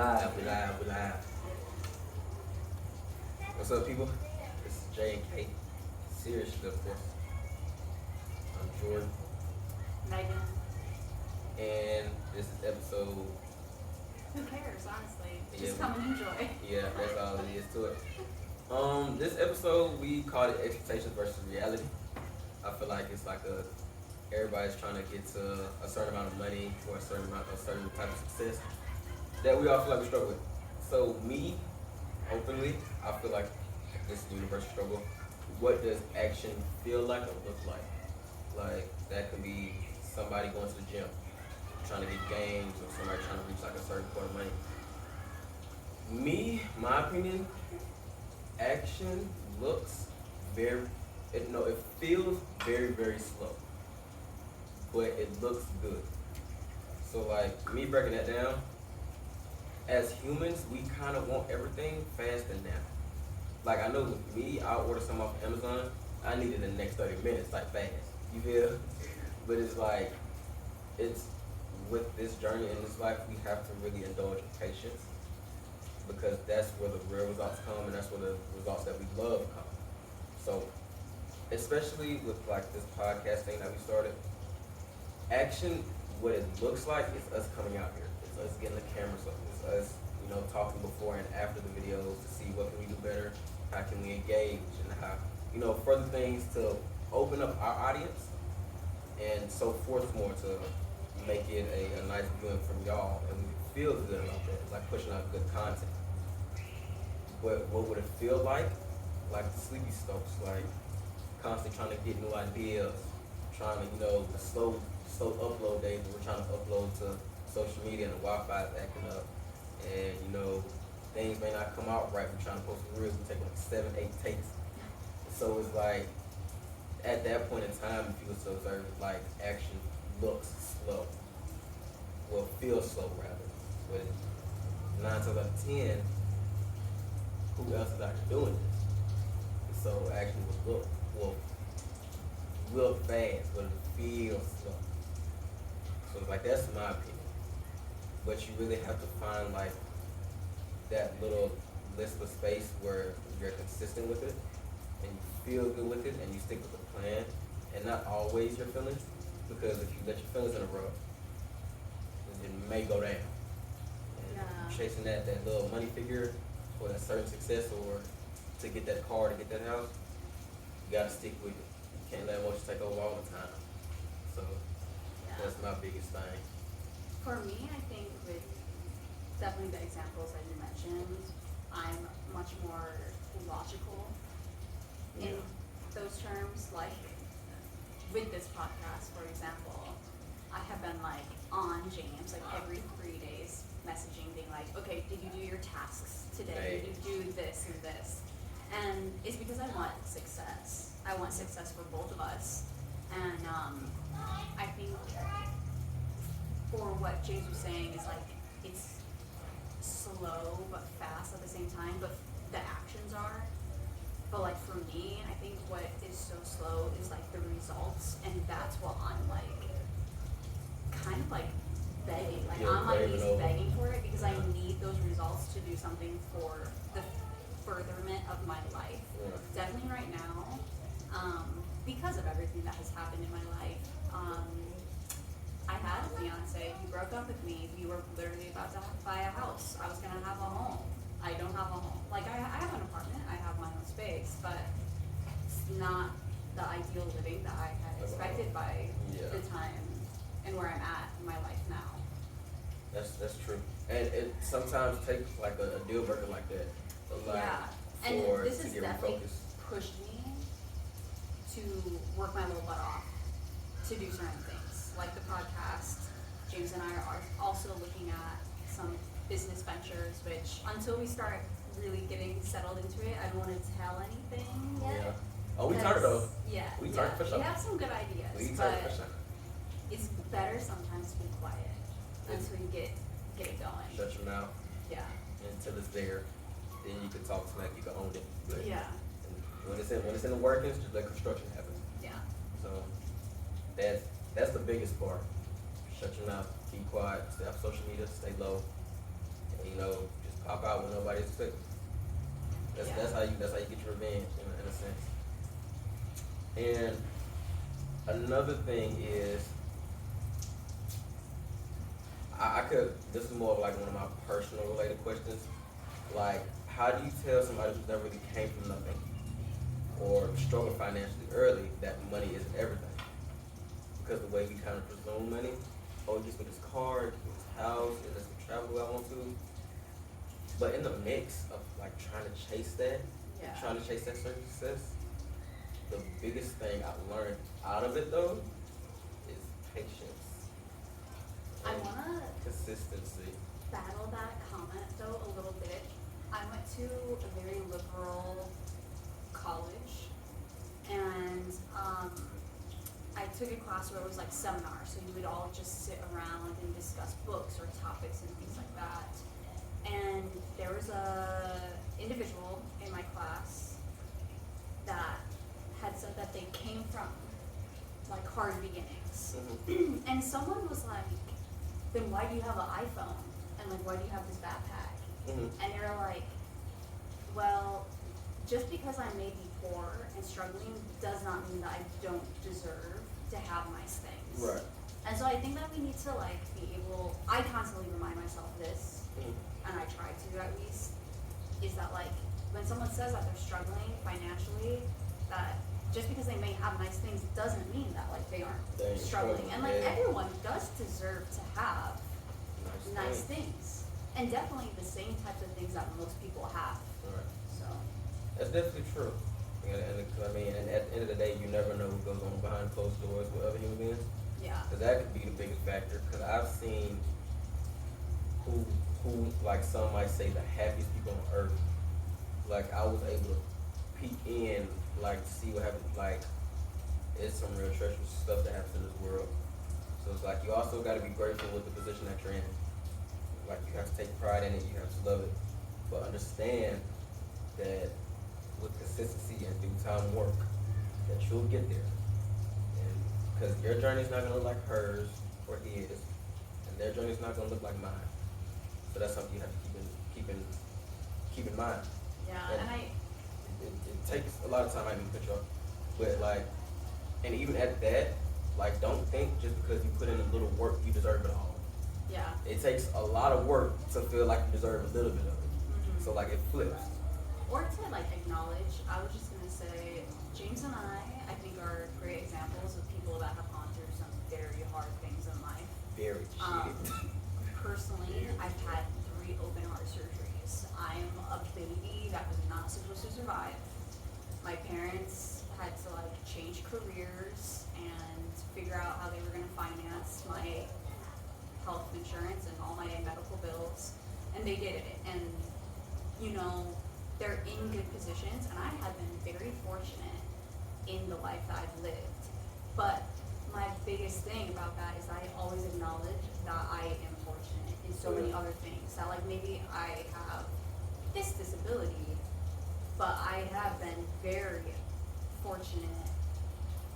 We live. What's up, people? This is J and K. Seriously, of course. I'm Jordan, Megan. and this is episode. Who cares, honestly? Yeah, Just come and enjoy. Yeah, that's all it is to it. This episode we called it expectations versus reality. I feel like it's like everybody's trying to get to a certain amount of money or a certain type of success that we all feel like we struggle with. So me, openly, I feel like this is a universal struggle. What does action feel like or look like? Like that could be somebody going to the gym, trying to get gains, or somebody trying to reach like a certain point of money. Me, my opinion, action looks very, it feels very slow, but it looks good. So like me breaking that down, as humans, we kind of want everything fast and now. Like I know with me, I'll order something off Amazon. I need it in the next 30 minutes, like fast. You feel? But it's like, it's with this journey in this life, we have to really indulge in patience because that's where the real results come and that's where the results that we love come. So, especially with like this podcast thing that we started, action, what it looks like is us coming out here. It's us getting the cameras up. It's us, talking before and after the videos to see what can we do better, how can we engage, and how, further things to open up our audience and so forth more to make it a nice viewing from y'all and we feel good about that. It's like pushing out good content. But what would it feel like? Like the sleepy stokes, like constantly trying to get new ideas, trying to, the slow upload days where we're trying to upload to social media and the Wi-Fi is acting up. And, things may not come out right. We're trying to post reels, we take like 7, 8 takes. So it's like, at that point in time, if you was to observe it, like action looks slow. Well, feels slow rather. But 9 times out of 10, who else is actually doing this? So action will look fast, but it feels slow. So it's like that's my opinion. But you really have to find like that little list of space where you're consistent with it and you feel good with it and you stick with the plan and not always your feelings, because if you let your feelings in a row, it may go down. And chasing that little money figure for that certain success or to get that car, to get that house, you gotta stick with it. You can't let emotions take over all the time. So that's my biggest thing. For me, I think with definitely the examples that you mentioned, I'm much more logical in those terms. Like with this podcast, for example, I have been like on James like every 3 days messaging, being like, okay, did you do your tasks today? Did you do this and this? And it's because I want success. I want success for both of us. And I think for what James was saying is like, it's slow but fast at the same time, but the actions are. But like for me, I think what is so slow is like the results, and that's what I'm like, kind of like begging. Like I'm on my knees begging for it because I need those results to do something for the furtherment of my life. Definitely right now, because of everything that has happened in my life. I had a fiance, he broke up with me, we were literally about to buy a house. I was gonna have a home. I don't have a home. Like I have an apartment, I have my own space, but it's not the ideal living that I had expected by the time and where I'm at in my life now. That's true. And it sometimes takes like a deal breaker like that. And this has definitely pushed me to work my little butt off to do certain things. Like the podcast, James and I are also looking at some business ventures, which until we start really getting settled into it, I don't want to tell anything yet. Yeah. Oh, we talked though. Yeah. We talked for sure. We have some good ideas, but it's better sometimes to be quiet until you get it going. Shut your mouth. Yeah. Until it's there, then you can talk smack. You can own it. But when it's in the workings, just let construction happen. Yeah. So that's the biggest part. Shut your mouth, keep quiet, stay off social media, stay low, and, you know, just pop out when nobody's expecting. Yeah. That's how you get your revenge in a sense. And another thing is, this is more of like one of my personal related questions. Like, how do you tell somebody who's never really came from nothing or struggled financially early that money isn't everything? Because the way we kind of presume money, oh, it gets me this car, it gets me this house, it lets me travel where I want to. But in the mix of like trying to chase that, Yeah. trying to chase that certain success, the biggest thing I've learned out of it though is patience. I and wanna consistency. battle that comment though a little bit. I went to a very liberal college, and I took a class where it was like seminars, so you would all just sit around and discuss books or topics and things like that. And there was a individual in my class that had said that they came from like hard beginnings. Mm-hmm. And someone was like, then why do you have an iPhone? And like, why do you have this backpack? Mm-hmm. And they were like, well, just because I may be poor and struggling does not mean that I don't deserve to have nice things. Right. And so I think that we need to like be able, I constantly remind myself this, Mm-hmm. and I try to at least, is that like, when someone says that they're struggling financially, that just because they may have nice things doesn't mean that like they aren't They ain't struggling. And like yeah. everyone does deserve to have nice thing. things. And definitely the same types of things that most people have. Right. So, That's definitely true. And I mean, and at the end of the day, you never know what goes on behind closed doors with other human beings. yeah. Because that could be the biggest factor. Because I've seen who, like some might say, the happiest people on earth. Like, I was able to peek in, like, to see what happens. Like, it's some real treacherous stuff that happens in this world. So it's like, you also got to be grateful with the position that you're in. Like, you have to take pride in it, you have to love it. But understand that with consistency and due time work, that you'll get there. And because your journey is not gonna look like hers or his, and their journey is not gonna look like mine. So that's something you have to keep in mind. Yeah, And and it takes a lot of time. I mean, put you up, but like, and even at that, like, don't think just because you put in a little work you deserve it all. yeah. It takes a lot of work to feel like you deserve a little bit of it. Mhm. So like it flips. Or to like acknowledge, I was just gonna say, James and I think are great examples of people that have gone through some very hard things in life. Very shit. Personally, I've had 3 open heart surgeries. I'm a baby that was not supposed to survive. My parents had to like change careers and figure out how they were gonna finance my health insurance and all my medical bills, and they did it. And you know, they're in good positions, and I have been very fortunate in the life that I've lived. But my biggest thing about that is I always acknowledge that I am fortunate in so many other things. That like maybe I have this disability, but I have been very fortunate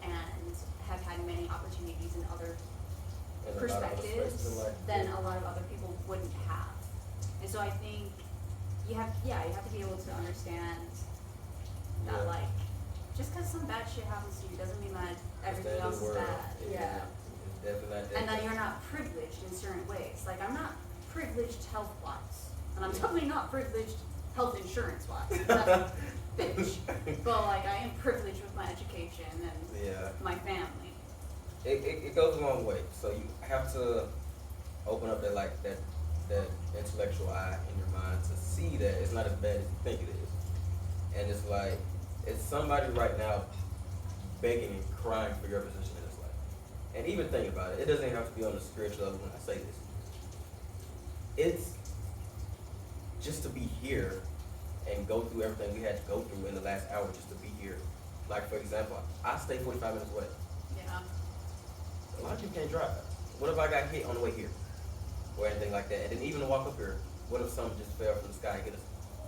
and have had many opportunities in other And a lot of other perspectives spaces in life. than a lot of other people wouldn't have. And so I think you have to be able to understand that Yeah. like, just because some bad shit happens to you doesn't mean that everything Stand in else the is world. bad. Yeah. It's definitely not that. And that you're not privileged in certain ways. Like I'm not privileged health wise. And I'm definitely not privileged health insurance wise. Bitch. But like I am privileged with my education and Yeah. my family. It goes a long way. So you have to open up that intellectual eye in your mind to see that it's not as bad as you think it is. And it's like, it's somebody right now begging and crying for your position in this life. And even think about it, it doesn't have to be on the spiritual level when I say this. It's just to be here and go through everything we had to go through in the last hour just to be here. Like, for example, I stay 45 minutes away. Yeah. A lot of people can't drive. What if I got hit on the way here? Or anything like that. And then even to walk up here, what if something just fell from the sky and hit us?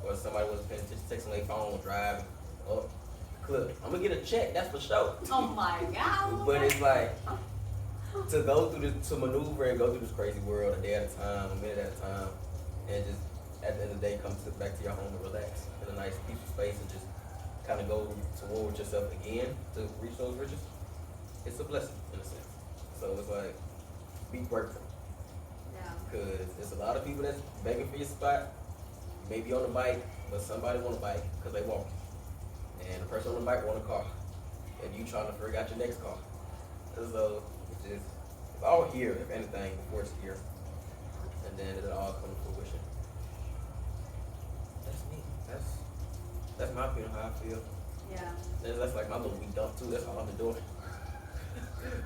Or if somebody wasn't paying attention, texting their phone, driving, up, clip. I'm gonna get a check, that's for sure. Oh my god. But it's like, to go through this, to maneuver and go through this crazy world a day at a time, a minute at a time, and just at the end of the day come back to your home and relax in a nice peaceful space and just kind of go to war with yourself again to reach those riches. It's a blessing in a sense. So it's like, be grateful. Yeah. Because there's a lot of people that's begging for your spot, maybe on a bike, but somebody want a bike because they walk. And the person on the bike want a car. And you trying to figure out your next car. So it's just, it's all here, if anything, before it's here. And then it'll all come to fruition. That's me. That's my opinion on how I feel. Yeah. And that's like my little weak dump too. That's all I've been doing.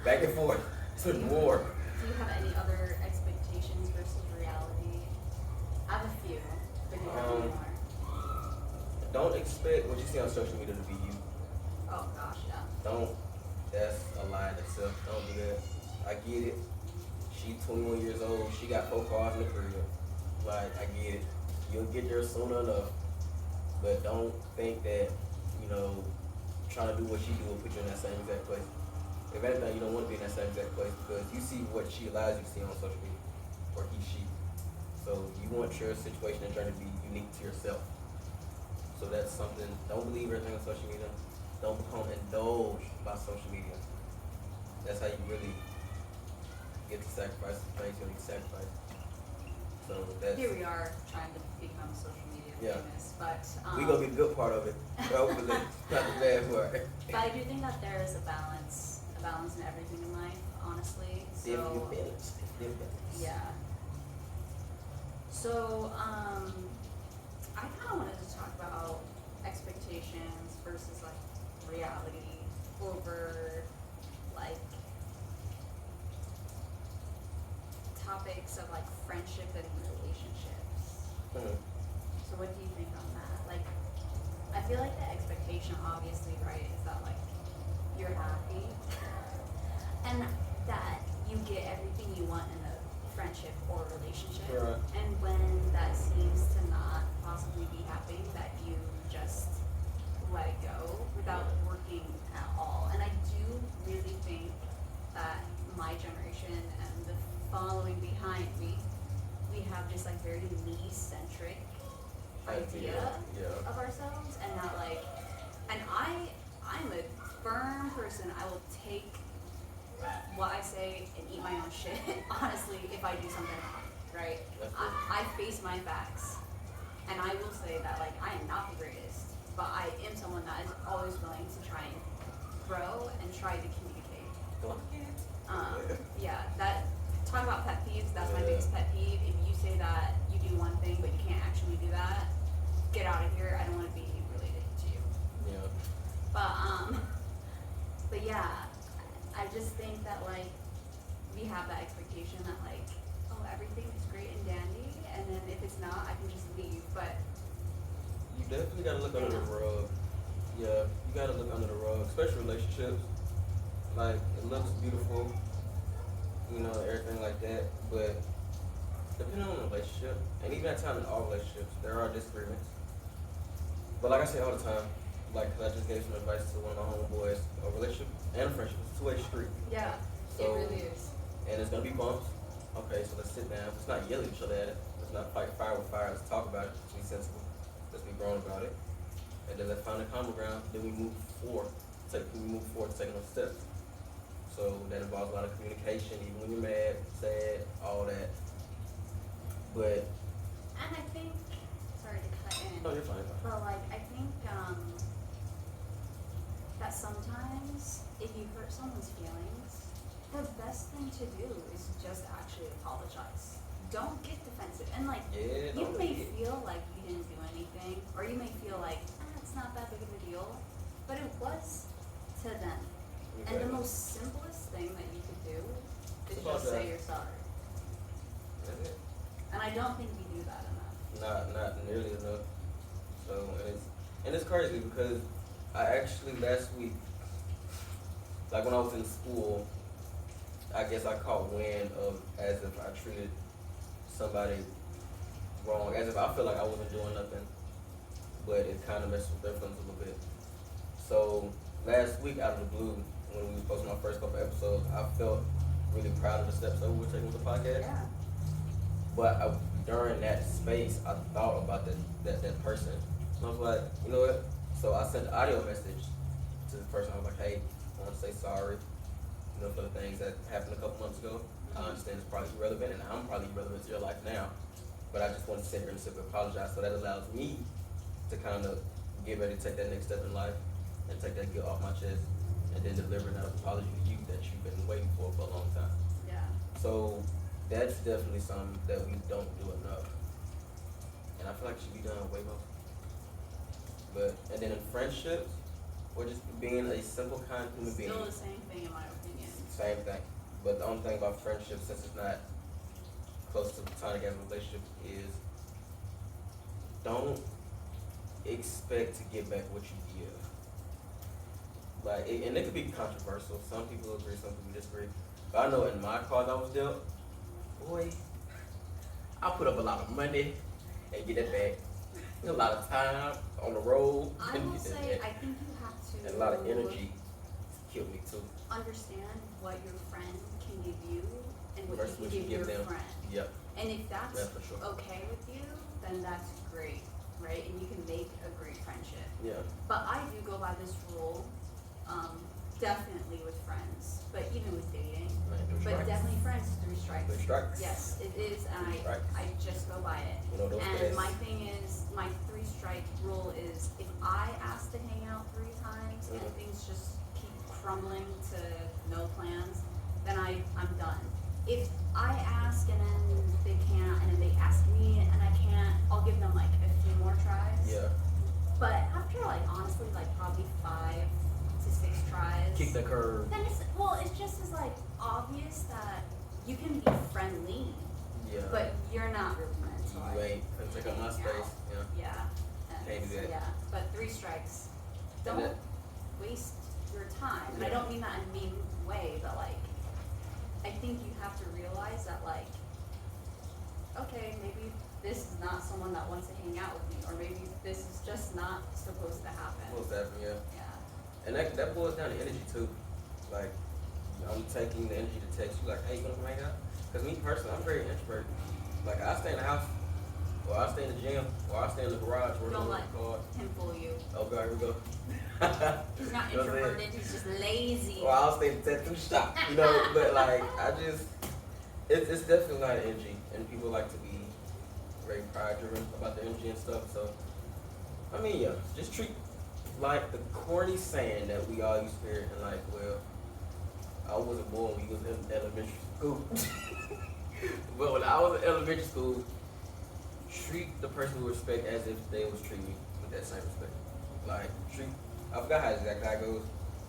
Back and forth. It's been war. Do you have any other expectations versus reality? I have a few, but you have any more? Don't expect what you see on social media to be you. Oh gosh, yeah. Don't. That's a lie in itself. Don't do that. I get it. She 21 years old. She got 4 cars in the crib. Like, I get it. You'll get there soon enough. But don't think that, trying to do what she do will put you in that same exact place. If anything, you don't want to be in that same exact place because you see what she allows you to see on social media. Or he, she. So you want your situation and journey to be unique to yourself. So that's something. Don't believe everything on social media. Don't become indulged by social media. That's how you really get to sacrifice the things you need to sacrifice. So that's, Here we are trying to become social media famous, but we gonna be the good part of it. Hopefully, not the bad part. But I do think that there is a balance in everything in life, honestly. So yeah. So I kind of wanted to talk about expectations versus like reality over like topics of like friendship and relationships. So what do you think on that? Like, I feel like the expectation, obviously, right, is that like you're happy and that you get everything you want in a friendship or relationship. Right. And when that seems to not possibly be happening, that you just let it go without working at all. And I do really think that my generation and the following behind me, we have this like very me-centric idea of ourselves, and not like, and I'm a firm person. I will take what I say and eat my own shit, honestly, if I do something wrong, right? I face my facts, and I will say that like I am not the greatest, but I am someone that is always willing to try and grow and try to communicate. Yeah, that, talk about pet peeves, that's my biggest pet peeve. If you say that you do one thing but you can't actually do that, get out of here. I don't want to be related to you. Yeah. But yeah, I just think that like we have that expectation that like, oh, everything is great and dandy, and then if it's not, I can just leave. But You definitely gotta look under the rug. Yeah, you gotta look under the rug, especially relationships. Like, it looks beautiful, everything like that, but depending on the relationship, and even at times in all relationships, there are disagreements. But like I say all the time, like, 'cause I just gave some advice to one of my homeboys, a relationship and a friendship is a two-way street. yeah, So, it really is. And it's gonna be bumps. Okay, so let's sit down. Let's not yell at each other at it. Let's not fight fire with fire. Let's talk about it. Let's be sensible. Let's be grown about it. And then let's find a common ground. Then we move forward. We move forward to taking those steps. So that involves a lot of communication, even when you're mad, sad, all that. But And I think, sorry to cut in. no, you're fine. But like, I think that sometimes if you hurt someone's feelings, the best thing to do is just actually apologize. Don't get defensive. And like, Yeah, you don't may get- feel like you didn't do anything, or you may feel like, it's not that big of a deal, but it was to them. And the Exactly. most simplest thing that you could do is It's about just say that. you're sorry. That's it. And I don't think we do that enough. Not nearly enough. So and it's crazy because I actually last week, like when I was in school, I guess I caught wind of as if I treated somebody wrong, as if I felt like I wasn't doing nothing, but it kind of messed with their feelings a little bit. So last week, out of the blue, when we was posting our first couple episodes, I felt really proud of the steps that we were taking with the podcast. Yeah. But during that space, I thought about that person. And I was like, you know what? So I sent an audio message to the person. I was like, hey, I want to say sorry, you know, for the things that happened a couple months ago. I understand it's probably irrelevant, and I'm probably irrelevant to your life now. But I just want to sit here and simply apologize. So that allows me to kind of get ready to take that next step in life and take that guilt off my chest, and then deliver that apology to you that you've been waiting for a long time. Yeah. So that's definitely something that we don't do enough, and I feel like it should be done way more. But and then in friendships, or just being a simple, kind human being. Still the same thing in my opinion. Same thing. But the only thing about friendship, since it's not close to platonic as a relationship, is don't expect to get back what you give. Like, and it could be controversial. Some people agree, some people disagree. But I know in my card I was dealt, boy, I put up a lot of money and get it back. A lot of time on the road. I will say, I think you have to. And a lot of energy killed me too. Understand what your friend can give you and what Versus you what can you give give your them. friend. Yep. And if that's Yeah, for sure. okay with you, then that's great, right? And you can make a great friendship. Yeah. But I do go by this rule, definitely with friends, but even with dating. Man, three But strikes. definitely friends, 3 strikes. 3 strikes. Yes, it is, and Three strikes. I just go by it. You know those And days. my thing is, my 3-strike rule is, if I ask to hang out 3 times and Mhm. things just keep crumbling to no plans, then I'm done. If I ask and then they can't, and then they ask me and I can't, I'll give them like a few more tries. Yeah. But after like honestly like probably 5 to 6 tries, Kick the curve. then it's just as like obvious that you can be friendly, Yeah. but you're not really meant to you like ain't gonna take up my hang space. out. Yeah. Yeah. And Can't do that. Yeah. But 3 strikes. And Don't that- waste your time. And I Yeah. don't mean that in a mean way, but like I think you have to realize that like, okay, maybe this is not someone that wants to hang out with me, or maybe this is just not supposed to happen. Most definitely, yeah. Yeah. And that boils down to energy too. Like, I'm taking the energy to text you like, hey, you wanna come hang out? Cause me personally, I'm very introverted. Like, I stay in the house, or I stay in the gym, or I stay in the garage working Don't on let the car. him fool you. Oh God, here we go. He's not You know what I'm saying? introverted, he's just lazy. Or I'll stay at the tattoo shop, you know. But like, it's definitely a lot of energy, and people like to be very pride driven about their energy and stuff. So, I mean, yeah, just treat like the corny saying that we all used to hear, and like, well, I wasn't born when you was in elementary school, but when I was in elementary school, treat the person with respect as if they was treating you with that same respect. Like, I forgot how exactly how it goes.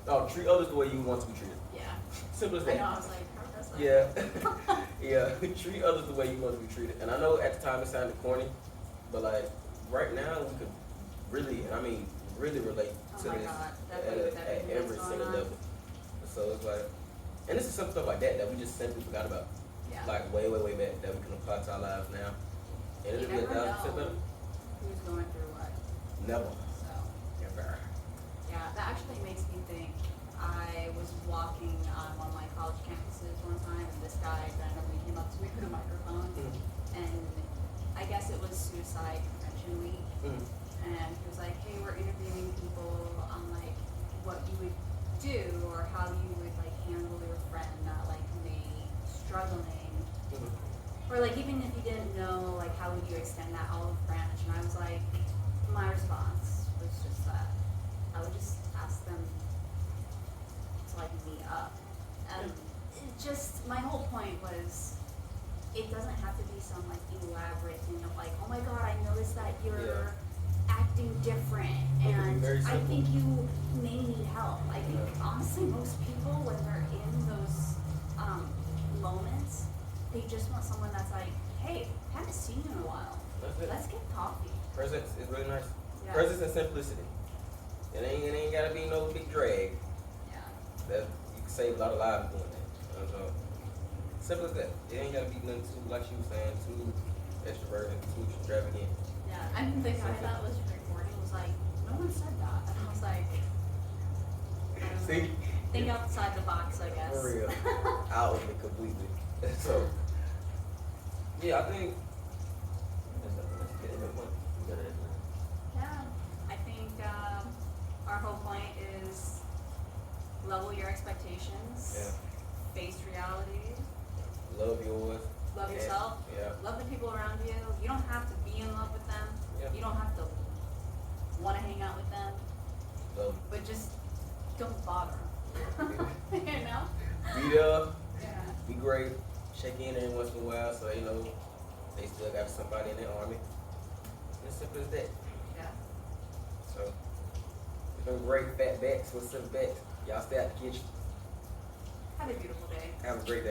No, treat others the way you want to be treated. Yeah. Simple as I that. know, I was like, how does that? Yeah. Yeah. Treat others the way you want to be treated. And I know at the time it sounded corny, but like right now we could really, and I mean really relate Oh to my this God, at, definitely with at everything every that's single going on. level. So it's like, and this is some stuff like that we just simply forgot about. Yeah. Like way back that we can apply to our lives now. And You it'll be never 1,000% know better. who's going through what. Never. So, Never. yeah, that actually makes me think. I was walking on one of my college campuses one time, and this guy randomly came up to me with a microphone, and I guess it was Suicide Prevention Week, and he was like, hey, we're interviewing people on like what you would do, or how you would like handle your friend that like may struggling, or like even if you didn't know, like how would you extend that olive branch? And I was like, my response was just that I would just ask them to like meet up. And it just, my whole point was, it doesn't have to be some like elaborate thing of like, oh my God, I noticed that you're acting different, It can be and very I simple. think you may need help. I think Yeah. honestly most people, when they're in those moments, they just want someone that's like, hey, haven't seen you in a while. That's it. Let's get coffee. Presence is really nice. Yeah. Presence and simplicity. It ain't gotta be no big drag. Yeah. That you can save a lot of lives doing that. So simple as that. It ain't gotta be nothing too, like she was saying, too extroverted, too extravagant. Yeah, I mean, the guy that was recording was like, no one said that. And I was like, I don't know. See? Think outside the box, I guess. For real. Out of it completely. So yeah, I think expectations. Yeah. Face reality. Love yours. Love and- yourself. Yeah. Love the people around you. You don't have to be in love with them. Yeah. You don't have to want to hang out with them. Love. But just don't bother them. You know? Be there. Yeah. Be great. Check in every once in a while, so you know they still got somebody in their army. As simple as that. Yeah. So it's been great. Fat backs with 7 backs. Y'all stay out the kitchen. Have a beautiful day. Have a great day.